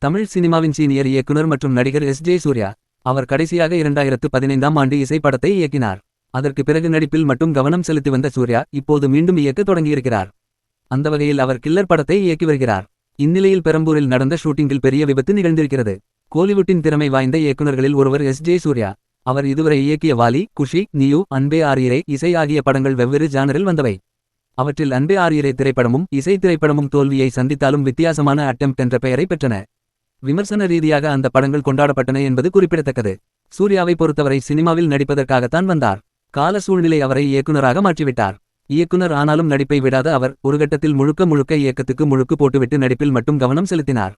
தமிழ் சினிமாவின் சீனியர் இயக்குனர் மற்றும் நடிகர் எஸ்.ஜே. சூர்யா. அவர் கடைசியாக 2015ஆம் ஆண்டு இசை படத்தை இயக்கினார். அதற்கு பிறகு நடிப்பில் மட்டும் கவனம் செலுத்தி வந்த சூர்யா இப்போது மீண்டும் இயக்க தொடங்கியிருக்கிறார். அந்த வகையில் அவர் கில்லர் படத்தை இயக்கி வருகிறார். இந்நிலையில் பெரம்பூரில் நடந்த ஷூட்டிங்கில் பெரிய விபத்து நிகழ்ந்திருக்கிறது. கோலிவுட்டின் திறமை வாய்ந்த இயக்குனர்களில் ஒருவர் எஸ்.ஜே. சூர்யா. அவர் இதுவரை இயக்கிய வாலி, குஷி, நியூ, அன்பே ஆரியரே, இசை ஆகிய படங்கள் வெவ்வேறு ஜானரில் வந்தவை. அவற்றில் அன்பே ஆரியரே திரைப்படமும் இசை திரைப்படமும் தோல்வியை சந்தித்தாலும் வித்தியாசமான அட்டெம்ப்ட் என்ற பெயரை பெற்றன. விமர்சன ரீதியாக அந்த படங்கள் கொண்டாடப்பட்டன என்பது குறிப்பிடத்தக்கது. சூர்யாவை பொறுத்தவரை சினிமாவில் நடிப்பதற்காகத்தான் வந்தார். கால சூழ்நிலை அவரை இயக்குனராக மாற்றிவிட்டார். இயக்குனர் ஆனாலும் நடிப்பை விடாத அவர் ஒரு கட்டத்தில் முழுக்க இயக்கத்துக்கு முழுக்கு போட்டுவிட்டு நடிப்பில் மட்டும் கவனம் செலுத்தினார்.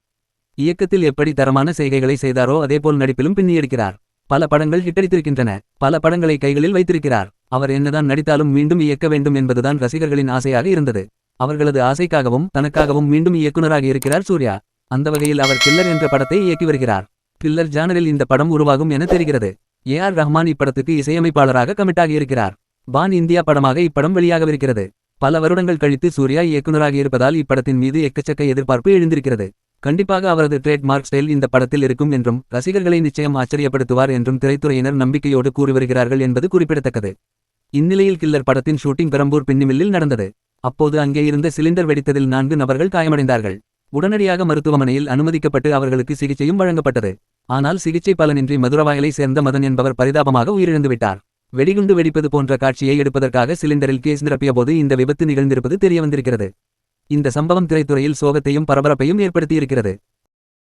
இயக்கத்தில் எப்படி தரமான செய்கைகளை செய்தாரோ அதேபோல் நடிப்பிலும் பின்னியடிக்கிறார். பல படங்கள் ஹிட்டடித்திருக்கின்றன. பல படங்களை கைகளில் வைத்திருக்கிறார். அவர் என்னதான் நடித்தாலும் மீண்டும் இயக்க வேண்டும் என்பதுதான் ரசிகர்களின் ஆசையாக இருந்தது. அவர்களது ஆசைக்காகவும் தனக்காகவும் மீண்டும் இயக்குனராக இருக்கிறார் சூர்யா. அந்த வகையில் அவர் கில்லர் என்ற படத்தை இயக்கி வருகிறார். கில்லர் ஜானரில் இந்த படம் உருவாகும் என தெரிகிறது. ஏ.ஆர். ரஹ்மான் இப்படத்துக்கு இசையமைப்பாளராக கமிட்டாகியிருக்கிறார். பான் இந்தியா படமாக இப்படம் வெளியாகவிருக்கிறது. பல வருடங்கள் கழித்து சூர்யா இயக்குனராக இருப்பதால் இப்படத்தின் மீது எக்கச்சக்க எதிர்பார்ப்பு எழுந்திருக்கிறது. கண்டிப்பாக அவரது ட்ரேட் மார்க் ஸ்டைல் இந்த படத்தில் இருக்கும் என்றும் ரசிகர்களை நிச்சயம் ஆச்சரியப்படுத்துவார் என்றும் திரைத்துறையினர் நம்பிக்கையோடு கூறி வருகிறார்கள் என்பது குறிப்பிடத்தக்கது. இந்நிலையில் கில்லர் படத்தின் ஷூட்டிங் பெரம்பூர் பின்னிமில்லில் நடந்தது. அப்போது அங்கே இருந்த சிலிண்டர் வெடித்ததில் 4 நபர்கள் காயமடைந்தார்கள். உடனடியாக மருத்துவமனையில் அனுமதிக்கப்பட்டு அவர்களுக்கு சிகிச்சையும் வழங்கப்பட்டது. ஆனால் சிகிச்சை பலனின்றி மதுரவாயலை சேர்ந்த மதன் என்பவர் பரிதாபமாக உயிரிழந்துவிட்டார். வெடிகுண்டு வெடிப்பது போன்ற காட்சியை எடுப்பதற்காக சிலிண்டரில் கேஸ் நிரப்பிய போது இந்த விபத்து நிகழ்ந்திருப்பது தெரியவந்திருக்கிறது. இந்த சம்பவம் திரைத்துறையில் சோகத்தையும் பரபரப்பையும் ஏற்படுத்தியிருக்கிறது.